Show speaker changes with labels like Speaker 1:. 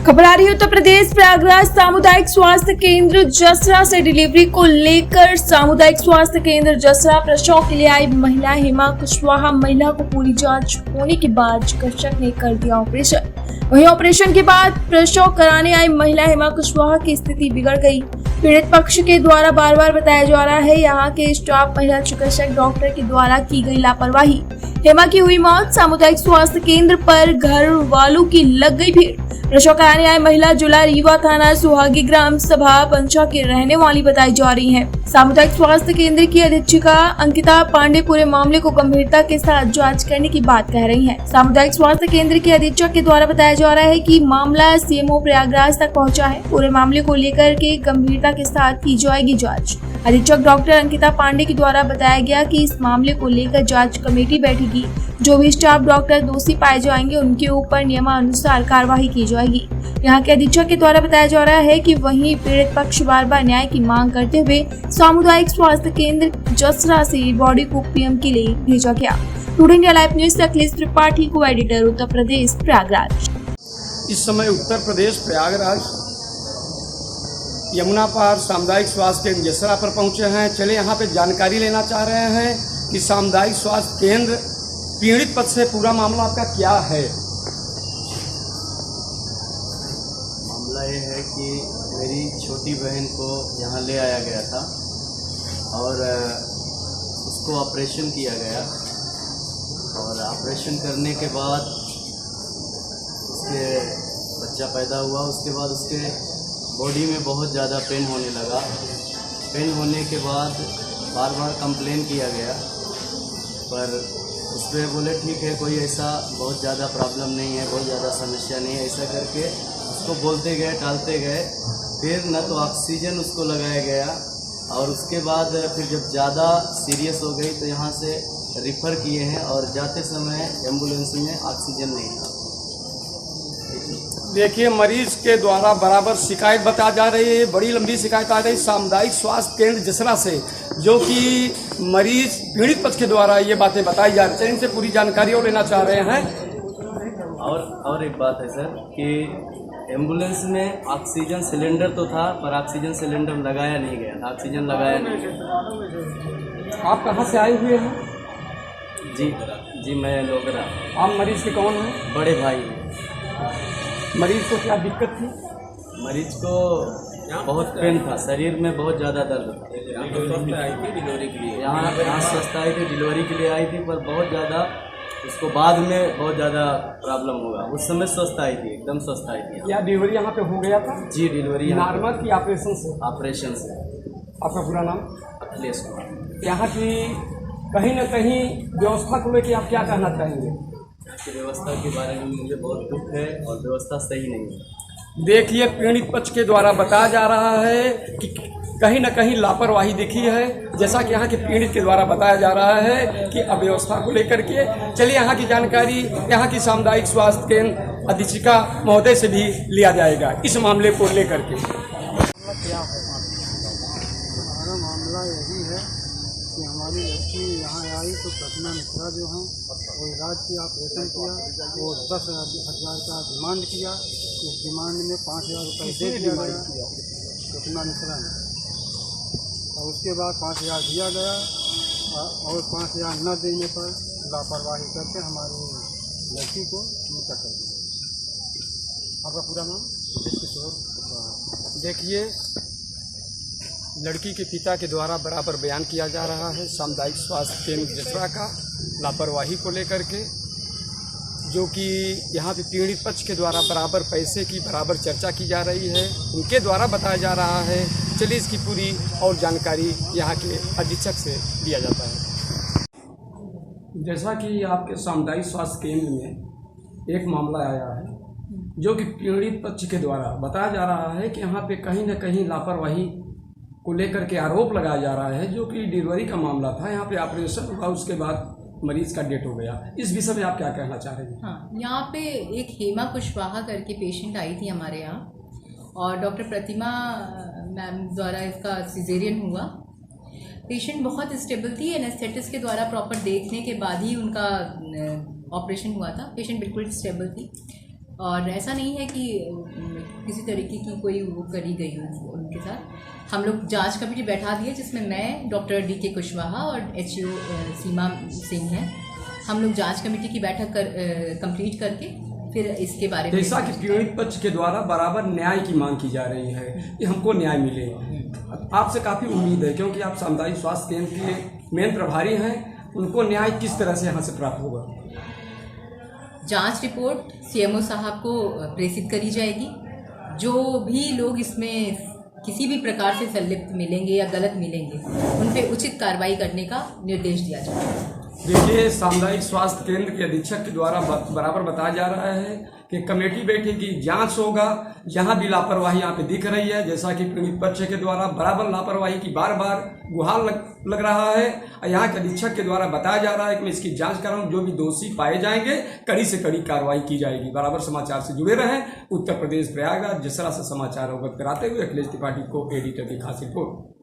Speaker 1: खबर आ रही है उत्तर प्रदेश प्रयागराज सामुदायिक स्वास्थ्य केंद्र जसरा से डिलीवरी को लेकर सामुदायिक स्वास्थ्य केंद्र जसरा प्रसव के लिए आई महिला हेमा कुशवाहा महिला को पूरी जांच होने के बाद चिकित्सक ने कर दिया ऑपरेशन। वहीं ऑपरेशन के बाद प्रसव कराने आई महिला हेमा कुशवाहा की स्थिति बिगड़ गई। पीड़ित पक्ष के द्वारा बार बार बताया जा रहा है यहाँ के स्टाफ महिला चिकित्सक डॉक्टर के द्वारा की गई लापरवाही। हेमा की हुई मौत, सामुदायिक स्वास्थ्य केंद्र पर घर वालों की लग गई भीड़। प्रसव कराने आए महिला जुला रीवा थाना सुहागी ग्राम सभा पंचा की रहने वाली बताई जा रही है। सामुदायिक स्वास्थ्य केंद्र की अधीक्षिका अंकिता पांडे पूरे मामले को गंभीरता के साथ जांच करने की बात कह रही हैं। सामुदायिक स्वास्थ्य केंद्र के अधीक्षक के द्वारा बताया जा रहा है कि मामला सीएमओ प्रयागराज तक पहुंचा है। पूरे मामले को लेकर के गंभीरता के साथ की जाएगी जाँच। अधीक्षक डॉक्टर अंकिता पांडे के द्वारा बताया गया कि इस मामले को लेकर जांच कमेटी बैठेगी। जो भी स्टाफ डॉक्टर दोषी पाए जाएंगे उनके ऊपर नियमानुसार कार्रवाई की जाएगी। यहाँ के अधीक्षक के द्वारा बताया जा रहा है कि वहीं पीड़ित पक्ष बार बार न्याय की मांग करते हुए सामुदायिक स्वास्थ्य केंद्र जसरा से बॉडी को पीएम के लिए भेजा गया। टुडे इंडिया लाइव न्यूज से अखिलेश त्रिपाठी को एडिटर, उत्तर प्रदेश प्रयागराज।
Speaker 2: इस समय उत्तर प्रदेश प्रयागराज यमुना पार सामुदायिक स्वास्थ्य केंद्र जसरा पर पहुंचे हैं। चले यहाँ पे जानकारी लेना चाह रहे हैं कि सामुदायिक स्वास्थ्य केंद्र पीड़ित पक्ष से पूरा मामला आपका क्या है।
Speaker 3: मामला ये है कि मेरी छोटी बहन को यहाँ ले आया गया था और उसको ऑपरेशन किया गया और ऑपरेशन करने के बाद उसके बच्चा पैदा हुआ। उसके बाद उसके बॉडी में बहुत ज़्यादा पेन होने लगा। पेन होने के बाद बार बार कंप्लेन किया गया, पर उस पर बोले ठीक है, कोई ऐसा बहुत ज़्यादा प्रॉब्लम नहीं है, बहुत ज़्यादा समस्या नहीं है। ऐसा करके उसको बोलते गए, टालते गए। फिर न तो ऑक्सीजन उसको लगाया गया और उसके बाद फिर जब ज़्यादा सीरियस हो गई तो यहाँ से रिफ़र किए हैं और जाते समय एम्बुलेंस में ऑक्सीजन नहीं था।
Speaker 2: देखिए, मरीज के द्वारा बराबर शिकायत बता जा रही है, बड़ी लंबी शिकायत आ रही है सामुदायिक स्वास्थ्य केंद्र जसरा से, जो कि मरीज पीड़ित पक्ष के द्वारा ये बातें बताई जा रही है। इनसे पूरी जानकारी और लेना चाह रहे हैं।
Speaker 3: और एक बात है सर कि एम्बुलेंस में ऑक्सीजन सिलेंडर तो था, पर ऑक्सीजन सिलेंडर लगाया नहीं गया था। ऑक्सीजन लगाया नहीं गया।
Speaker 2: आप कहाँ से आए हुए हैं?
Speaker 3: जी मैं लोगरा।
Speaker 2: आप मरीज के कौन हैं?
Speaker 3: बड़े भाई।
Speaker 2: मरीज को क्या दिक्कत थी?
Speaker 3: मरीज को बहुत पेन था, शरीर में बहुत ज़्यादा दर्द था। यहाँ स्वस्थ आई थी डिलीवरी के लिए, यहाँ स्वस्थ आई थी डिलीवरी के लिए आई थी, पर बहुत ज़्यादा उसको बाद में बहुत ज़्यादा प्रॉब्लम होगा। उस समय स्वस्थ आई थी, एकदम स्वस्थ आई थी।
Speaker 2: क्या डिलीवरी यहाँ पे हो गया था?
Speaker 3: जी, डिलीवरी
Speaker 2: नॉर्मल की ऑपरेशन से?
Speaker 3: ऑपरेशन से।
Speaker 2: आपका पूरा नाम?
Speaker 3: अखिलेश कुमार।
Speaker 2: यहाँ की कहीं न कहीं व्यवस्था को लेकर आप क्या कहना चाहेंगे?
Speaker 3: यहाँ की व्यवस्था के बारे में मुझे बहुत दुख है और व्यवस्था सही नहीं है।
Speaker 2: देखिए, पीड़ित पक्ष के द्वारा बताया जा रहा है कि कहीं न कहीं लापरवाही दिखी है। जैसा कि यहाँ के पीड़ित के द्वारा बताया जा रहा है कि अव्यवस्था को लेकर के। चलिए, यहाँ की जानकारी यहाँ की सामुदायिक स्वास्थ्य केंद्र अधीक्षिका महोदय से भी लिया जाएगा इस मामले को लेकर के।
Speaker 4: हमारा मामला यही है कि हमारी लड़की यहाँ आई तो प्रतिमा मिश्रा जो हैं वो इलाज किया, ऑपरेशन किया। वो 10,000 का डिमांड किया। उस डिमांड में 5,000 रुपये दे दिया गया प्रतिमा मिश्रा ने, और उसके बाद 5,000 दिया गया और 5,000 न देने पर लापरवाही करके हमारी लड़की को निकल कर दिया। आपका पूरा नाम? किशोर।
Speaker 2: देखिए, लड़की के पिता के द्वारा बराबर बयान किया जा रहा है सामुदायिक स्वास्थ्य केंद्र जसरा का लापरवाही को लेकर के, जो कि यहाँ पे पीड़ित पक्ष के द्वारा बराबर पैसे की बराबर चर्चा की जा रही है। उनके द्वारा बताया जा रहा है। चलिए, इसकी पूरी और जानकारी यहाँ के अधीक्षक से लिया जाता है। जैसा कि आपके सामुदायिक स्वास्थ्य केंद्र में एक मामला आया है, जो कि पीड़ित पक्ष के द्वारा बताया जा रहा है कि यहाँ पे कहीं न कहीं लापरवाही को लेकर के आरोप लगाया जा रहा है, जो कि डिलीवरी का मामला था। यहाँ पे ऑपरेशन हुआ, उसके बाद मरीज का डेथ हो गया। इस विषय में आप क्या कहना चाह रहे हैं?
Speaker 5: हाँ, यहाँ पे एक हेमा कुशवाहा करके पेशेंट आई थी हमारे यहाँ और डॉक्टर प्रतिमा मैम द्वारा इसका सिजेरियन हुआ। पेशेंट बहुत स्टेबल थी। एनेस्थेटिस्ट के द्वारा प्रॉपर देखने के बाद ही उनका ऑपरेशन हुआ था। पेशेंट बिल्कुल स्टेबल थी और ऐसा नहीं है कि किसी तरीके की कोई वो करी गई हो उनके साथ। हम लोग जांच कमेटी बैठा दी है, जिसमें मैं, डॉक्टर डी.के. कुशवाहा और HO सीमा सिंह हैं। हम लोग जांच कमेटी की बैठक कंप्लीट करके फिर इसके बारे में,
Speaker 2: जैसा कि पीड़ित पक्ष के द्वारा बराबर न्याय की मांग की जा रही है कि हमको न्याय मिले, आपसे काफ़ी उम्मीद है क्योंकि आप सामुदायिक स्वास्थ्य केंद्र के मेन प्रभारी हैं, उनको न्याय किस तरह से यहाँ से प्राप्त होगा?
Speaker 5: जांच रिपोर्ट CMO साहब को प्रेषित करी जाएगी। जो भी लोग इसमें किसी भी प्रकार से संलिप्त मिलेंगे या गलत मिलेंगे, उन पे उचित कार्रवाई करने का निर्देश दिया जाएगा।
Speaker 2: देखिए, सामुदायिक स्वास्थ्य केंद्र के अधीक्षक के द्वारा बराबर बताया जा रहा है कि कमेटी बैठेगी, जांच होगा। जहां भी लापरवाही यहाँ पे दिख रही है, जैसा कि पीड़ित पक्ष के द्वारा बराबर लापरवाही की बार बार गुहार लग रहा है, और यहाँ के अधीक्षक के द्वारा बताया जा रहा है कि मैं इसकी जांच कर रहा हूँ, जो भी दोषी पाए जाएंगे कड़ी से कड़ी कार्रवाई की जाएगी। बराबर समाचार से जुड़े रहें। उत्तर प्रदेश प्रयागराज जसरा से समाचार अवगत कराते हुए अखिलेश त्रिपाठी को एडिटर की खास रिपोर्ट।